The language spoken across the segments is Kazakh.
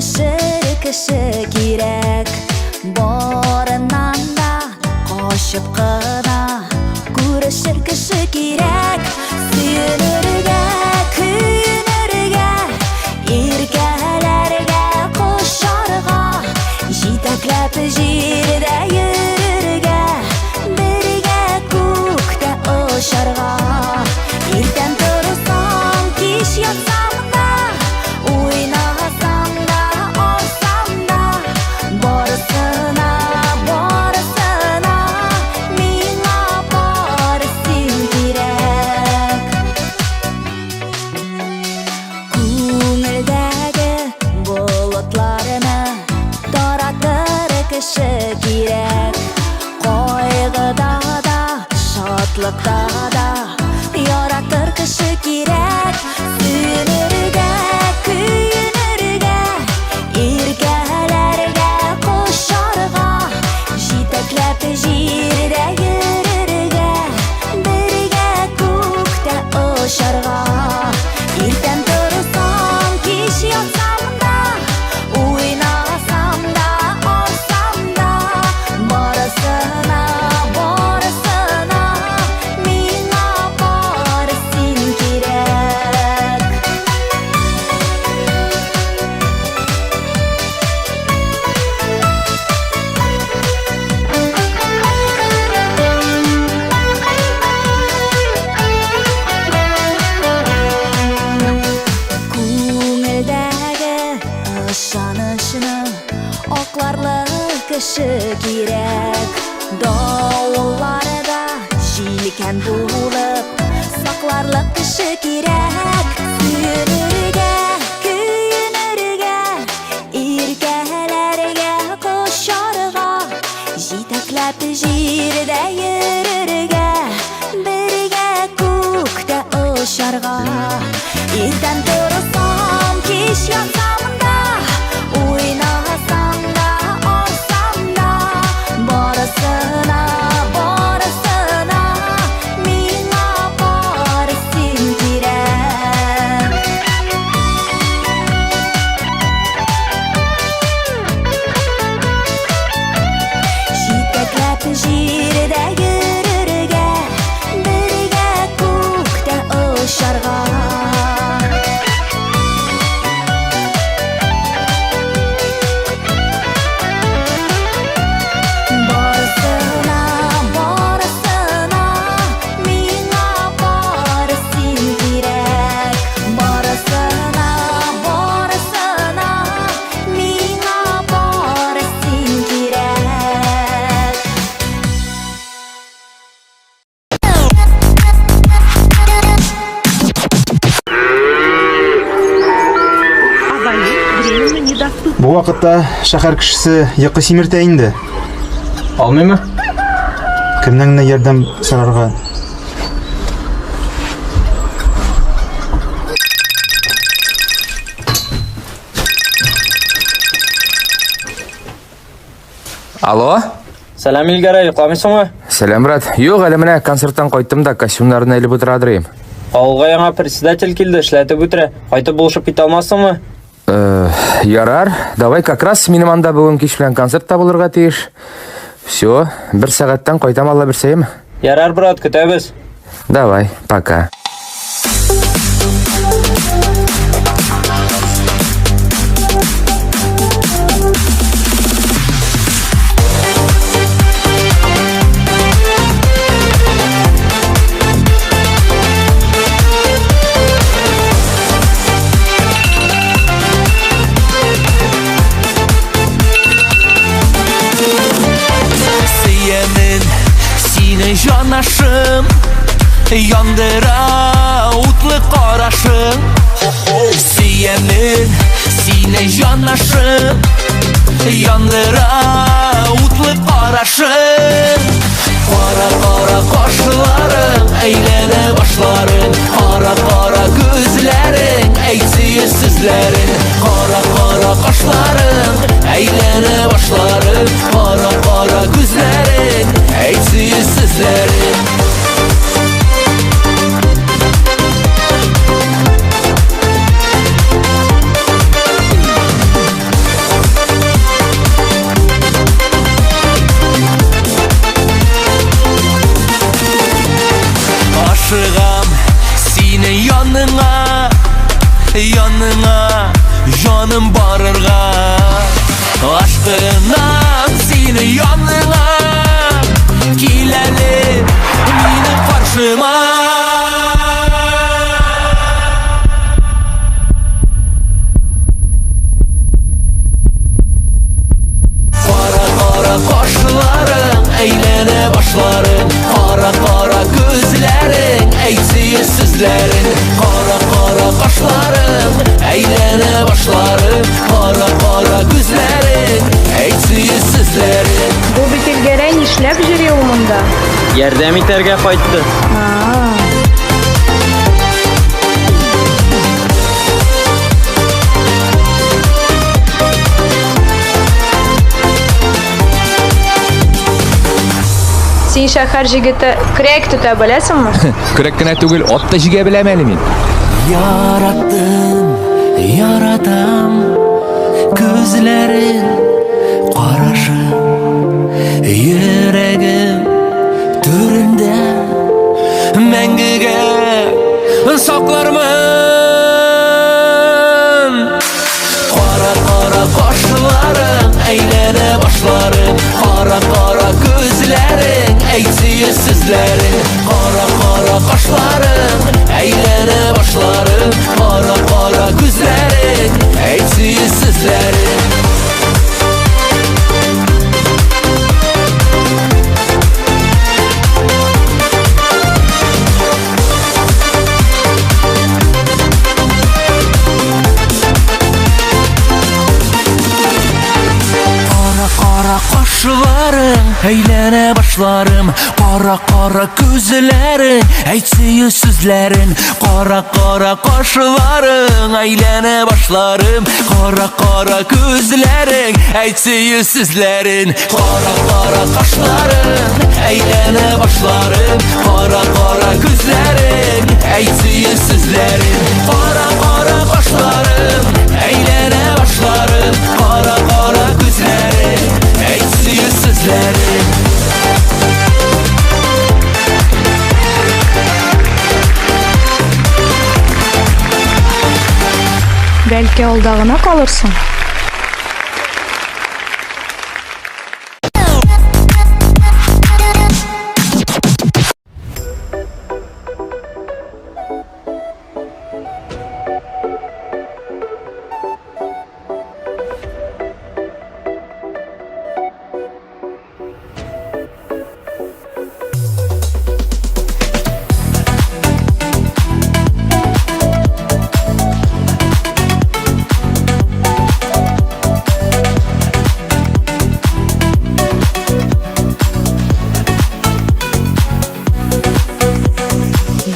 Кіші керек барынан да қошып қына көрішір кіші керек сүйінірге күйінірге еркелерге қошарға жетеклеп жерде жүрерге бірге көкте ұшарға ертең тұрсам кеш ятсам да ойнасам да кіші керек қойғыда да шатлықта да яратыр кіші керек сүйінірге күйінірге еркелерге қошарға жетеклеп жерде жүрерге бірге көкте ұшарға ертең тұрсам кеш ятсам да ойнасам да кіші керек дауылларда желкен болып сақларлық кіші керек сүйінірге күйінірге еркелерге қошарға жетеклеп жерде жүрерге бірге көкте ұшарға ертең тұрсам кеш ятсам да ойнасам да барысына миңа барысың керек жетеклеп жерде жүрерге бірге көкте ұшарға Бұл вақытта шақар кішісі еқі семірті әйінді. Алмаймы? Кімніңіне ердім сұрарға? Алло? Сәлем Илгара, ұйқламайсың ғой? Сәлем, брат. Йоқ, әлі міне концерттан қойттым да костюмларын әлі бұтырадырайым. Ауылға яңа председатель келді, ішләті бұтыры. Қайтып болшып бит алмассың ғой? Ярар, давай как раз менің анда бүгін кеш білен концерт табылырға тиіш. Все, бір сағаттан қойтам алла бірсейім. Ярар, брат, күтәбіз. Давай, пока. Жанашым, яндыра утлы қарашым. Сүйемін, сені жанашым, яндыра утлы қарашым. Қара-қара қашыларың, әйлене башларың, қара-қара көзлерің, әйтсүйі сүзлерің. Қара-қара қашларың, әйлене башларың, қара-қара көзлерің, әйтсүйі сүзлерің. barırga Aşkından seni yanına Kileli meni karşıma Kara kaşların eylene başların Kara kara gözlerin eysiz sizlerin Kara kara kaşların eylene başların Kara kara gözlerin eysiz sizlerin Bu bitilgeren işlep jüri umunda. Ярдәм итәргә кайтты. Син шәһәр җигете крек тота беләсеңме? Көрәк кенә түгел, ат та җигә беләм әле мин. Yarattım, yaratam Gözlerin, karışım Yüreğim türünde Mengige saklarmın Kara kara kaşların eylene başların Kara kara gözlerin eysiz sizlerin Kara kara kaşların eylene başların Kara kara gözlerin eysiz sizlerin Kara kaşların eylene başlarım Kara kara gözlerin eysiz sizlerin Kara kara kaşların eylene başlarım Kara kara gözlerin eysiz sizlerin Kara kara kaşların eylene başlarım Kara kara gözlerin eysiz sizlerin Kara kara kaşların eylene başlarım Kara kara gözlerin eysiz sizlerin Belki aldağına kalırsın.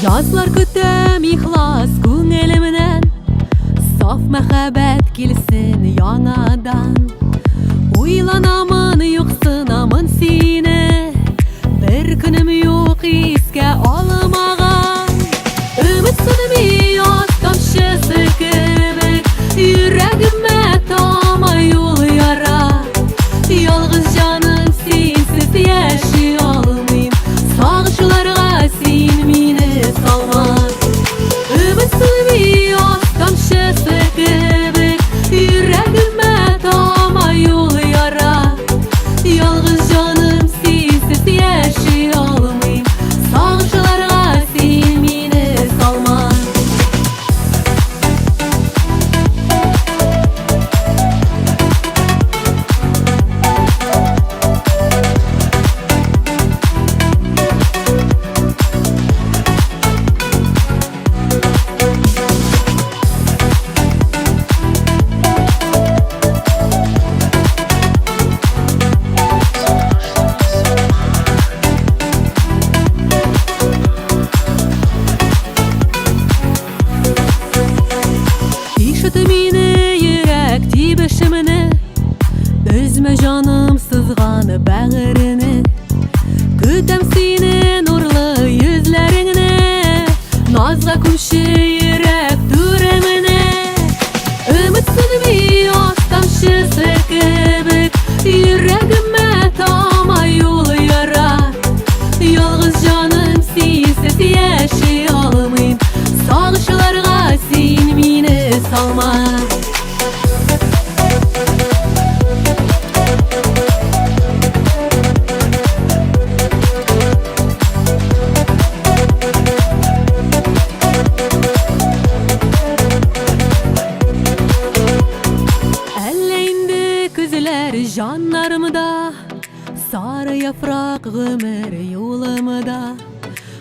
Yazlar kütüm ihlas күңелемнән Saf мәхәббәт килсен яңадан Уйланамын, юксынамын сине Бер көнем юк искә алмаган Өмет яз тамчысы кебек Йөрәгемә тамай юл яра Ялгыз җаным синсез яши алмыйм Сагышларга син мине салма Өмет яз тамчысы кебек Йөрәгемә тамай юл яра Ялгыз җаным синсез яши алмыйм Сагышларга син мине салма Ишеті мені йөрәк тибешемне Өзмә җаным сызган бәгырене Көтәм сине нурлы йөзләреңне Назга күмче йөрәк түремне Өмет яз тамчысы кебек Йөрәгемә тамай юл яра Ялгыз җаным синсез яши алмыйм Сагышларга син мине салма Жанарымда сары яфрак гомер юлымда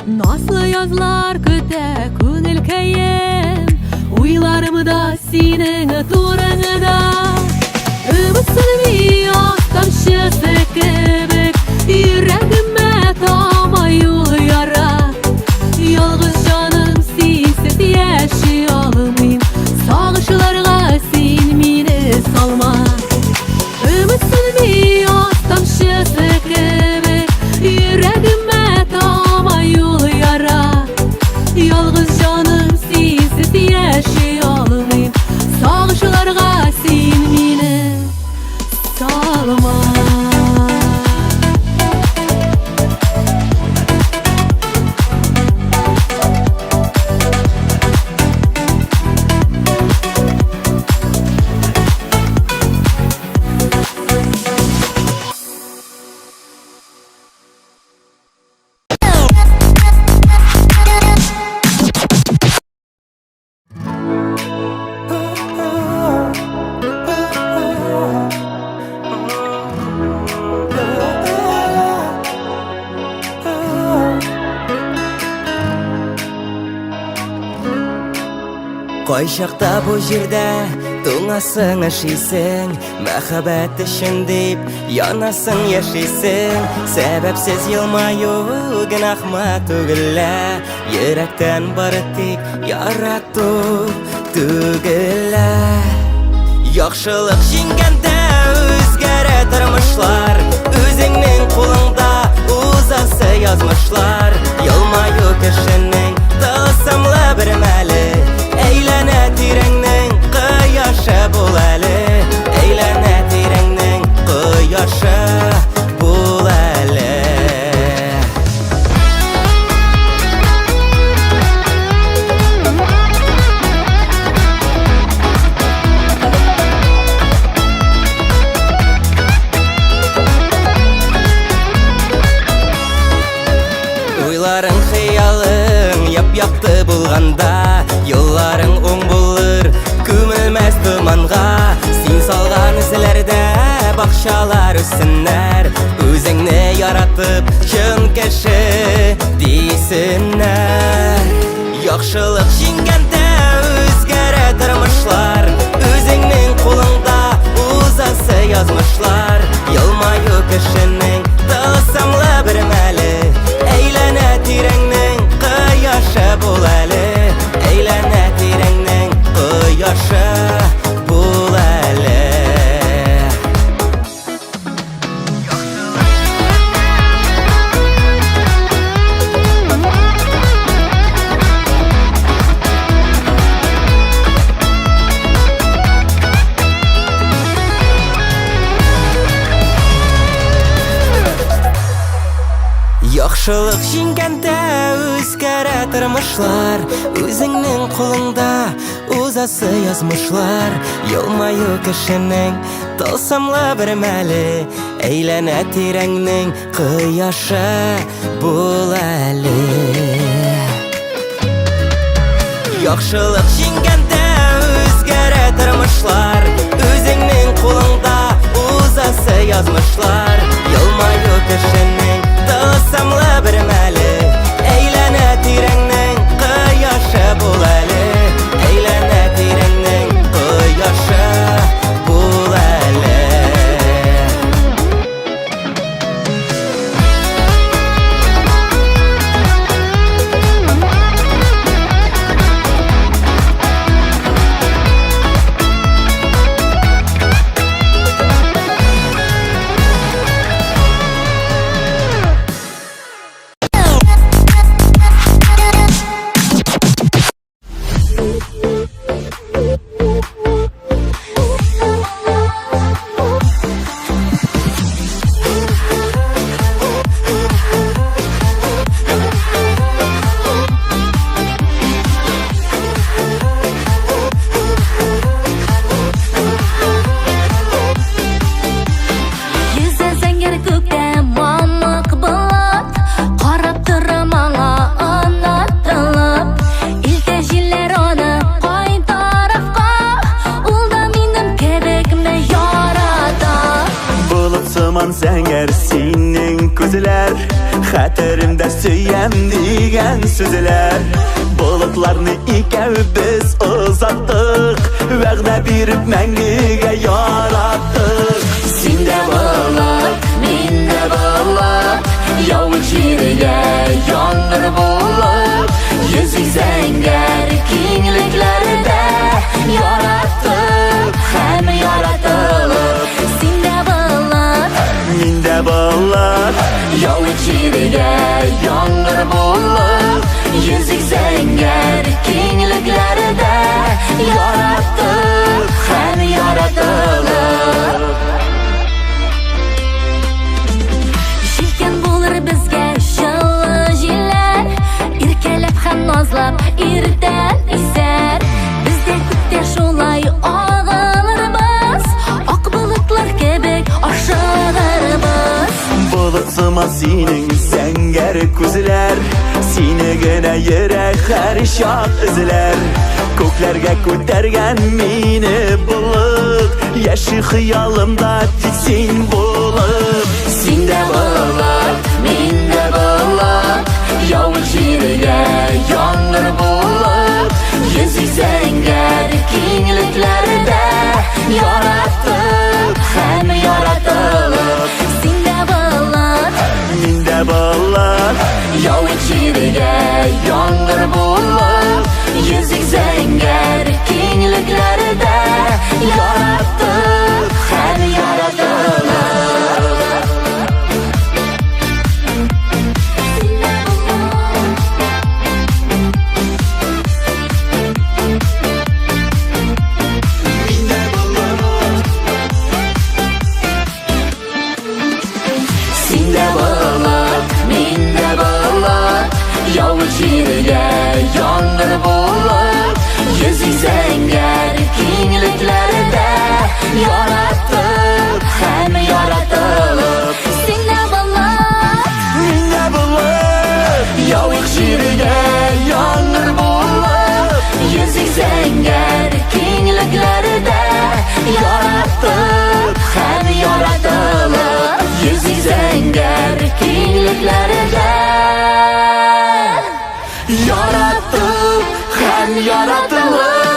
Наслы язлар көтә күңел кәем Уйларымда синең турыңда Үмітсізбей астан шысы кебек Йөрәгемә тамай ул яра Ялгыз жаным синсез яши алмыйм Сагышларга син мине салма Үмітсізбей астан шысы кебек Йөрәгемә тамай ул яра Ялгыз жаным синсез яши алмыйм Сагышларга син мине salma Кай чакта бу җирдә туңасың эшисең Мәхәббәт өчен дип янасың яшисең Сәбәпсез елмаю гынахма түгелә Йөрәктән бары тик ярату түгелә Яхшылык җиңгәндә үзгәрә тормышлар Үзеңнең кулыңда узасы язмышлар Елмаю кешенең тылсымлы бер мәле Әйләнә тирәңнең кояшы бул әле Әйләнә тирәңнең кояшы бул әле Уйларың, хыялың яп-якты булганда Yollarың оң булыр, күмелмәс томанга Син салган эзләрдә бакчалар үссеннәр Үзеңне яратып, чын кеше дисеннәр Яхшылык җиңгәндә үзгәрә тормышлар Үзеңнең кулыңда узасы язмышлар Елмаю кешенең тылсымлы бер мәле Әйләнә тирәңнең кояшы бул әле Әйләнә тирәңнең кояшы бул әле Яхшылык җиңгәндә үзгәрә тормышлар Үзеңнең кулыңда узасы язмышлар Елмаю кешенең тылсымлы бер мәле Әйләнә тирәңнең кояшы бул әле Яхшылык җиңгәндә үзгәрә тормышлар Үзеңнең кулыңда узасы язмышлар Елмаю кешенең тылсымлы бер мәле Әйләнә тирәңнең кояшы бул әле Әйләнә тирәңнең кояшы бул әле zaman senger senin közler Xatirimde süyem digen sözler Bulutlarını ikev biz uzattık Vəqdə birib məngige yarattık Sinde bağlar, minde bağlar Yavuk şirige yandır bulur Yüzük zenger kingliklerde Yarattık hem yaratılıp Sinde bağlar, Minde bağlar yavuk şirige yandır bulur Yüzük zenger kingliklerde Yarattık hem yaratılıp Şilken bulur bizge şıllı jiller İrkelep hem nazlap irden iser Bizde kütte şolay ağılırmız Ak bulutlar kebek aşağırmız Bulutsıma senin senger közler Seni gene yere her şak izler Köklerge kötergen mini bulut Yaşı hıyalımda tiksin bulup Sinde bağlar, minde bağlar Yavuk şirige yandır bulur Yüzük zenger kingliklerde Yarattık hem yaratılıp Sinde bağlar, Minde bağlar yavuk şirige yandır bulur Yüzük zenger kingliklerde Yarattık hem yaratılıp Sinde bağlar, minde bağlar Yavuk şirige yandır bulur Yüzük zenger kingliklerde Yarattık hem yaratılıp Sinde bağlar, Minde bağlar yavuk şirige yandır bulur Yüzük zenger kingliklerde Yarattık hem yaratılıp Yüzük zenger kingliklerde Yarattık hem yaratılıp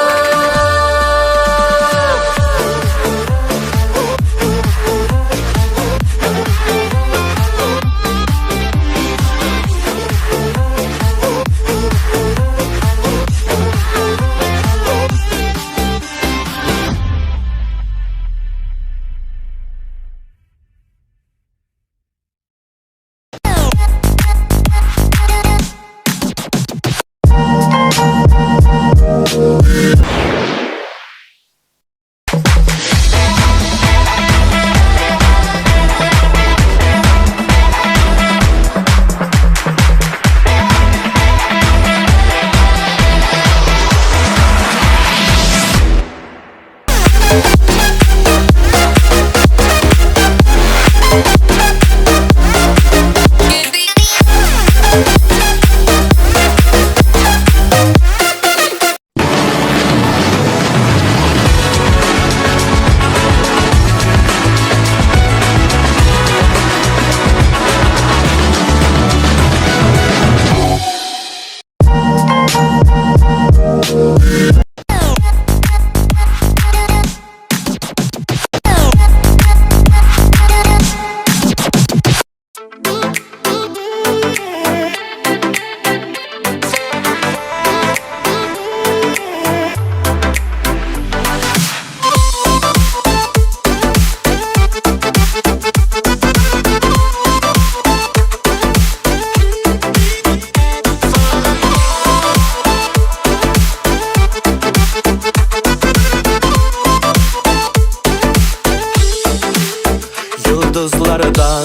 Yıldızlardan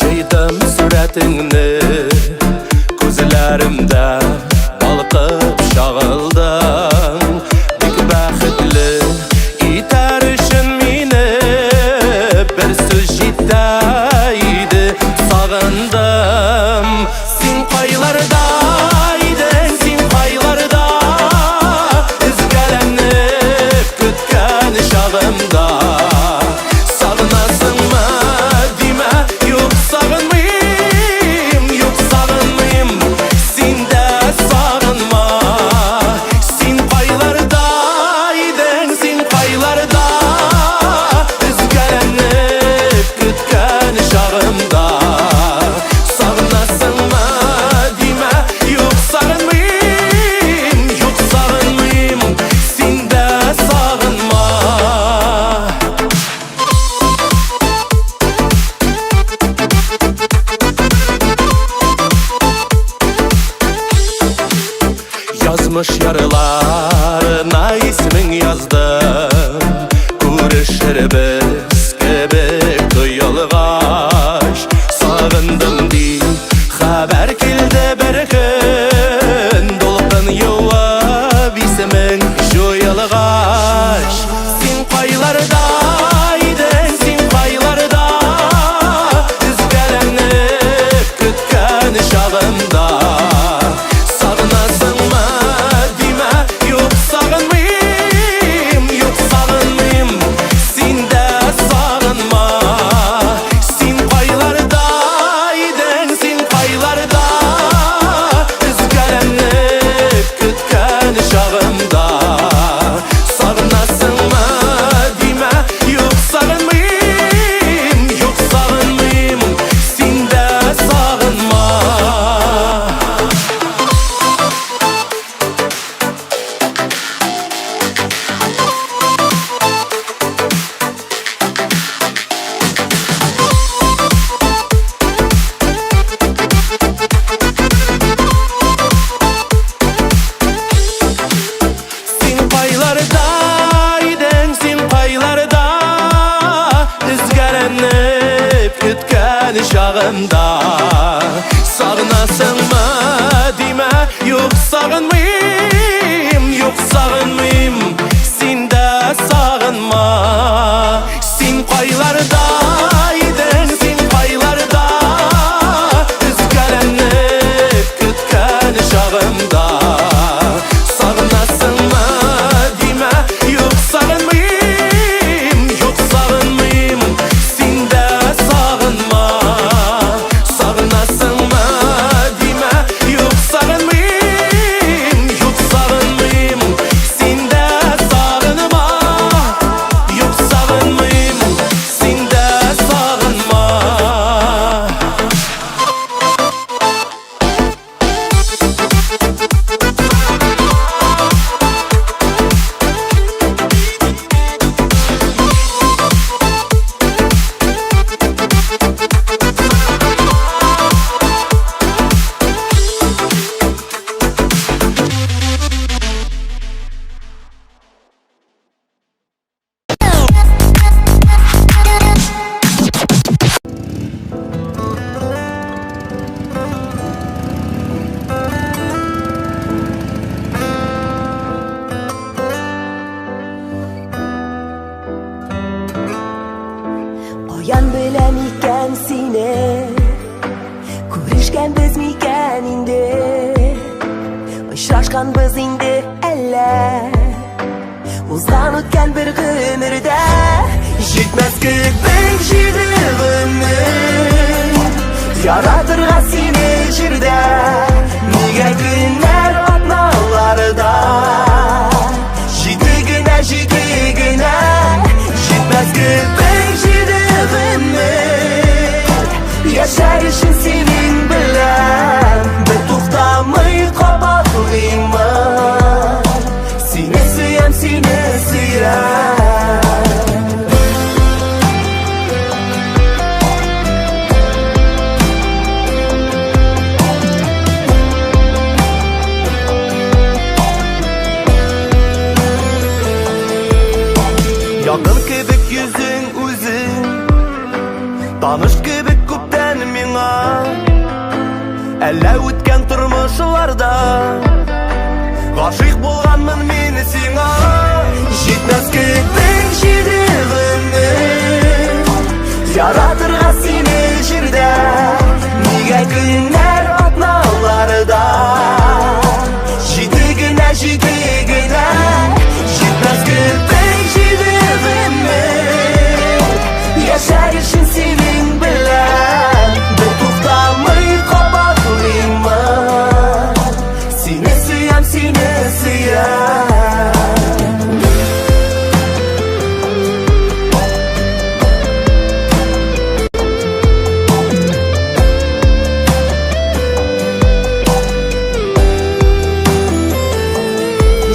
jeydim suratını Gözlerimde balkıp şağıldım Bik baxtli itarışın meni Bir söz jitaydi sağındım Sen qaylardaydın, sen qaylarda İzgalanıp kütken şağımda Sağınasın mı ikimiz gibi duyulgaç Sağındım deyip haber kildi bir gün Doluktan yuvab ismin şu yılgaç Sen kaylardaydın, sen kaylarda Üzgelenip kütken şağında Sağınasın mı deme, yok sağınmayım, yok sağınmayım Sen de sağınma Sen kaylardaydın, sen kaylarda Üzgelenip kütken şağında Sağınasın mı deme, yok sağınmayım, yok sağınmayım Sen de sağınma Sen kaylardaydın, sen kaylarda Üzgelenip kütken şağında Sağınasın mı deme, yok sağınmayım, yok sağınmayım Sen de sağınma Sen kaylardaydın, sen kaylarda Üzgelenip kütken şağında Sağınasın mı deme, yok sağınmayım, yok sağınmayım Sen de sağınma Sağınasın mı deme, yok sağınmayım, yok sağınmayım Sen de sağınma, yok sağınmayım Sen de sağınma Oyan bilen iken seni Ko'rishgan biz mikan indi Uchrashgan biz indi alla O'zdan o'tgan bir g'umrda Yetmasku bir shirinni Yaratirgan seni jirda Nega kunlar otnoqlarida Jidigina Yetmasku bir shirinni Yaşar için senin bilen Bir to'xtamay qabatlayman Seni suyam, seni suyam Yakın kibik yüzün uzun Tanış kibik көптән миңа Әллә үткән тормышларда Гашыйк булганмын мин сиңа Җитмәс күпең җирегемне Яратырга сине җирдә Нигә көннәр атналарда Җиде генә Җитмәс күпең җирегемне Яшәр өчен синең белән Бер туктамый кабатлыймын Сине сөям, сине сөям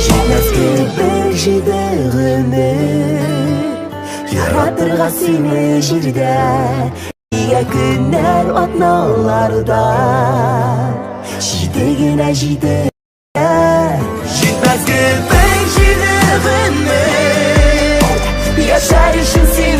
Җитмәс күпең җирегемне Яратырга сине җирдә Нигә көннәр атналарда Җиде генә Җитмәс күпең җирегемне Яшәр өчен сине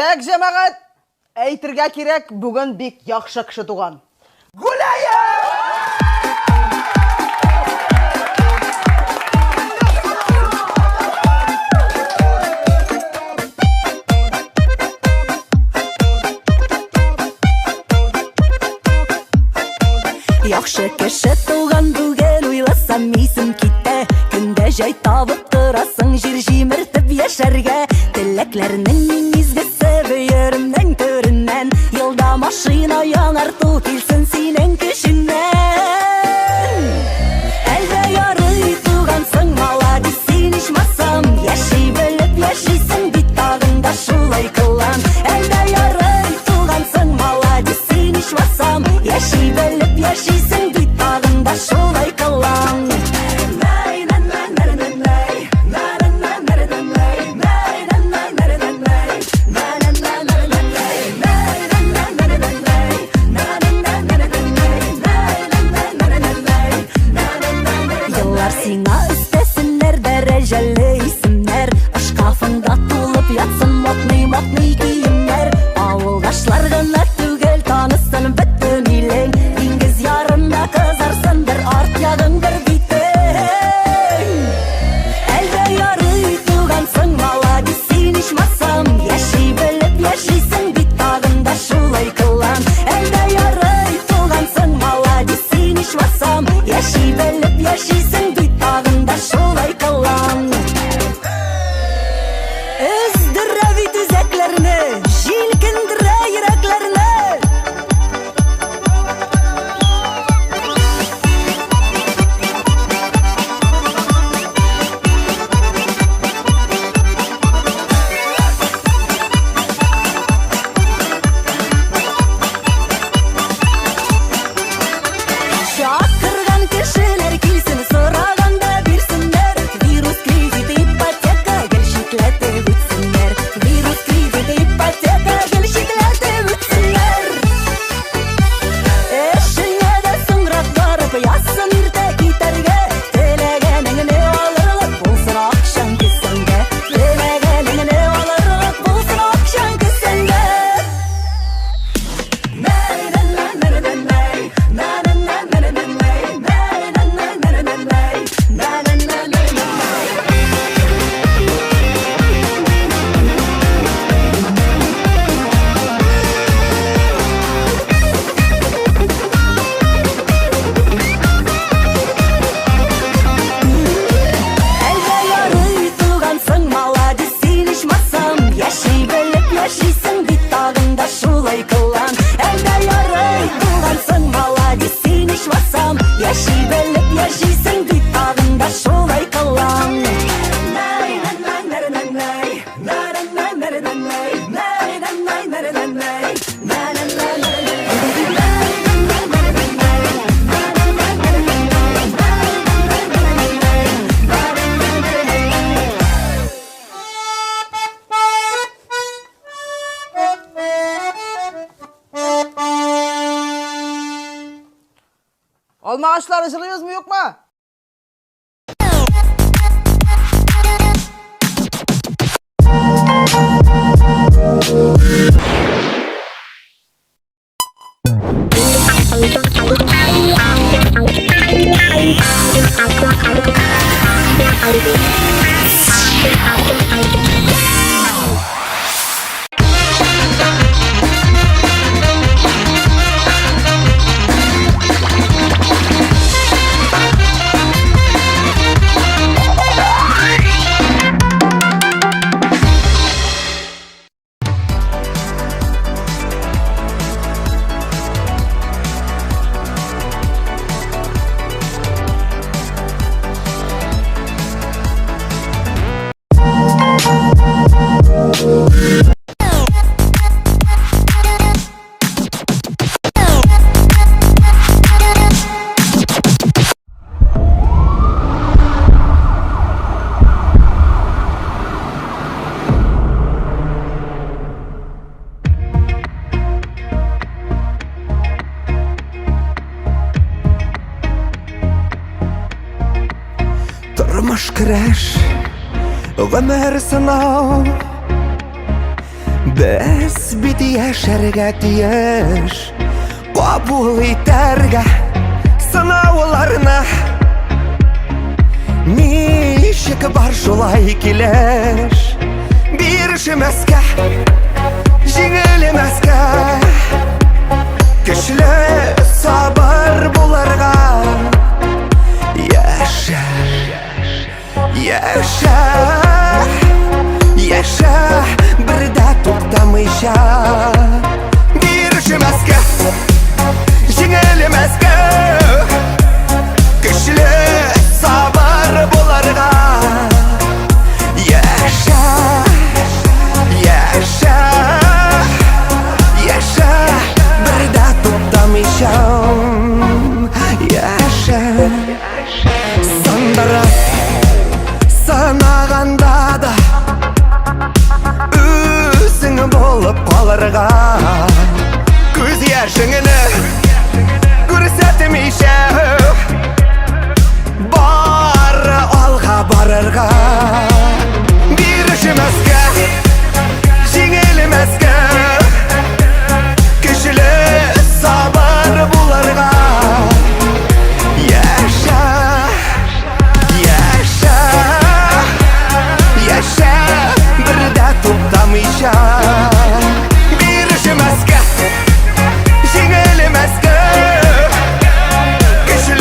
Так, жамағат, әйтірге керек, бүгін бек яқшы кіші туған. Гулайя! Яқшы кіші туған бүгін ойласам мейсім кетті. Күнде жай табып тұрасың жер жеміртіп яшарға. Тілеклерінің езгісі бүйірімнің түрінен, елда машина яңарту келсін сенің күшіңнен. Әлде ярый туғансың, маладис сен ешмасам, яши біліп яшисің бит тағында шулай қылан. Әлде ярый туғансың, маладис сен ешмасам, яши біліп яшисің бит тағында шулай қылан. Сиңа үстесінлер дәрежәлі исемнәр, шкафыңда тулып ятсын матный киемнәр. Авылдашлар гына түгел танысын бөтен илең, диңгез ярында кызарсын бер яши белеп яшисең бит тагында шулай кылам. Alma ağaçları ısırıyoruz mu yok mu? Тормыш көрәш, гомер сынау. Без бит яшәргә тиеш, кабул итәргә сынауларны. Ничек бар шулай килеш, бирешмәскә, җиңелмәскә. Көчле сабыр булырга. Яшә, яшә, яшә, бер дә туктамыйча. Бирешмәскә, җиңелмәскә. Көчле сабыр булырга. Яшә, яшә, яшә, бер дә туктамыйча. Яшә. Сандырып санаганда да үзең булып калырга. Күз яшеңне күрсәтмичә, бары алга барырга. Бирешмәскә, җиңелмәскә. Көчле сабыр булырга. Яшә, яшә, яшә, бер дә туктамыйча. Бирешмәскә, җиңелмәскә. Көчле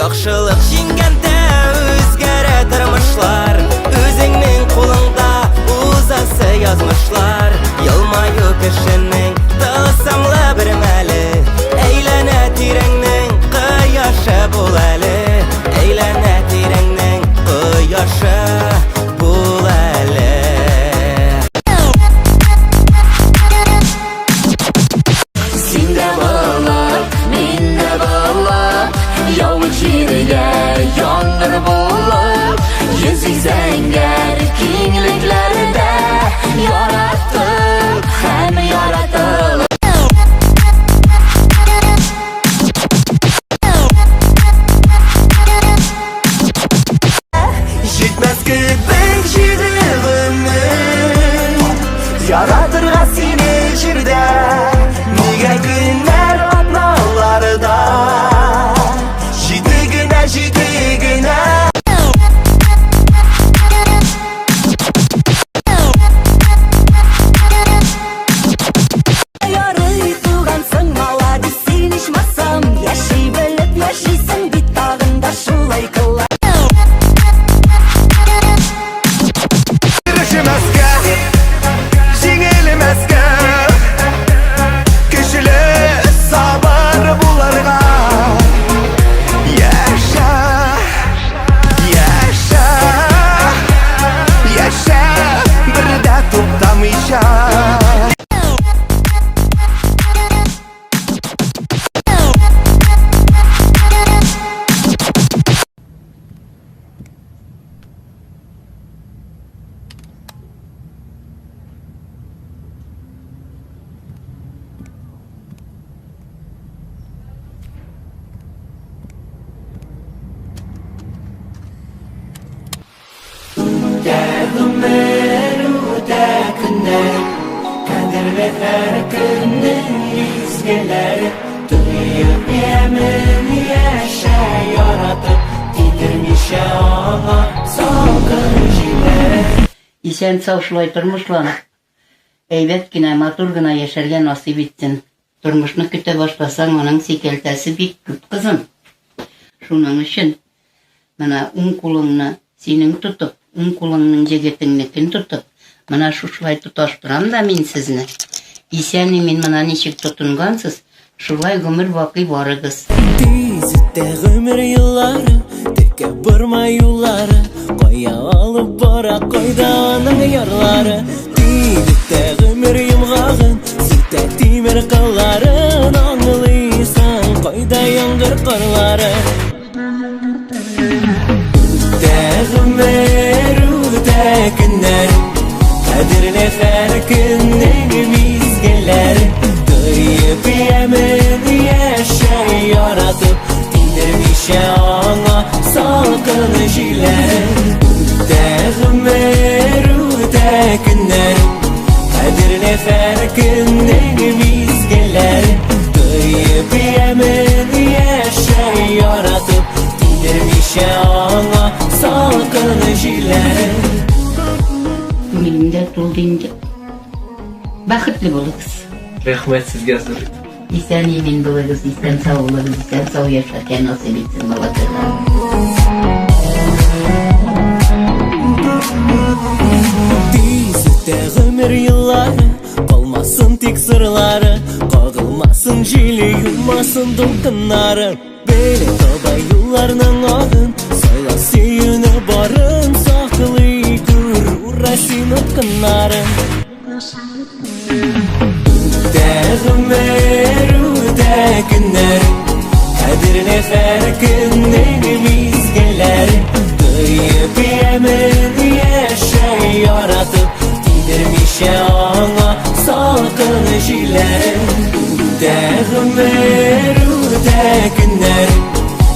Яхшылык җиңгәндә үзгәрә тормышлар. Үзеңнең кулыңда узасы язмышлар. Елмаю кешенең тылсымлы бер мәле. Әйләнә тирәңнең кояшы бул әле. Әйләнә тирәңнең кояшы бул әле. Синдә булып, миндә булып, яулык җиргә яңгыр булып, йөзик зәңгәр киңлекләрдә яраттык һәм яратылып. Җитмәс кебек җирегемнең, яратырга сине җирдә. Нигә көннәр атналарда җиде генә Ярый тугансың, маладис, син ичмасам, яши белеп яшисең бит тагында шулай кыла. Ирешмәскә, җиңелмәскә, көчле сабыр булырга. Яша, яша, яша, бер дә туктамыйча. Исән сау шулай тормышланып, әйбәт кенә, матур гына яшәргә насыйп итсен. Тормышны көтә башласаң, аның сикәлтәсе бик күп, кызым. Шуның өчен, менә уң кулыңны синең тотып, уң кулыңның җегетеңнекен тотып, менә шулай тоташтырам да мин сезне. Исән мин менә ничек тотынгансыз, шулай гомер бакый барыгыз. Тизүтә гомер еллары, текә барма юллары, кая алып бара, кайда аның ярлары. Тизүтә гомер йомгагын, сүтә тимер кылларын, аңлыйсың, кайда яңгыр карлары. Үтә гомер, үтә көннәр, кадерле һәр көннең мизгелләре. Тыйып ямен яшәй яратып, тидермичә аңа салкын җилләр. Үтә гомер, үтә көннәр, кадерле һәр көннең мизгелләре. Тыйып ямен яшәй яратып, тидермичә аңа салкын җилләр. Күңелемдә тулды инде. Бәхетле булыгыз. Рәхмәт сезгә зур. Исән имин булыгыз, исән сау булыгыз, исән сау яшәргә насыйп итсен, балакайлар. Тизүтә гомер еллары, калмасын тик сырлары, кагылмасын җиле, юлмасын дулкыннары. Бәйле таба юлларның агын, сайла сөюне барын, саклый күр урасин үткыннарын. Үтә гомер, үтә көннәр, кадерле һәр көннең мизгелләре. Тыйып ямен яшәй яратып, тидермичә аңа салкын җилләре. Үтә гомер, үтә көннәр,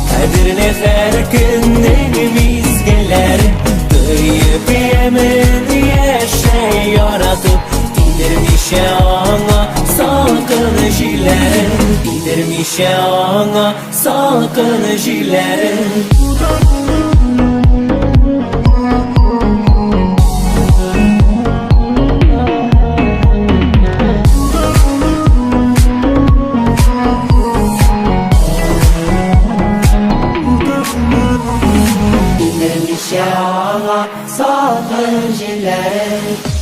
кадерле һәр көннең мизгелләре. Тыйып ямен яшәй яратып, тидермичә аңа салкын җилләре. Тидермичә аңа салкын җилләре. җилләре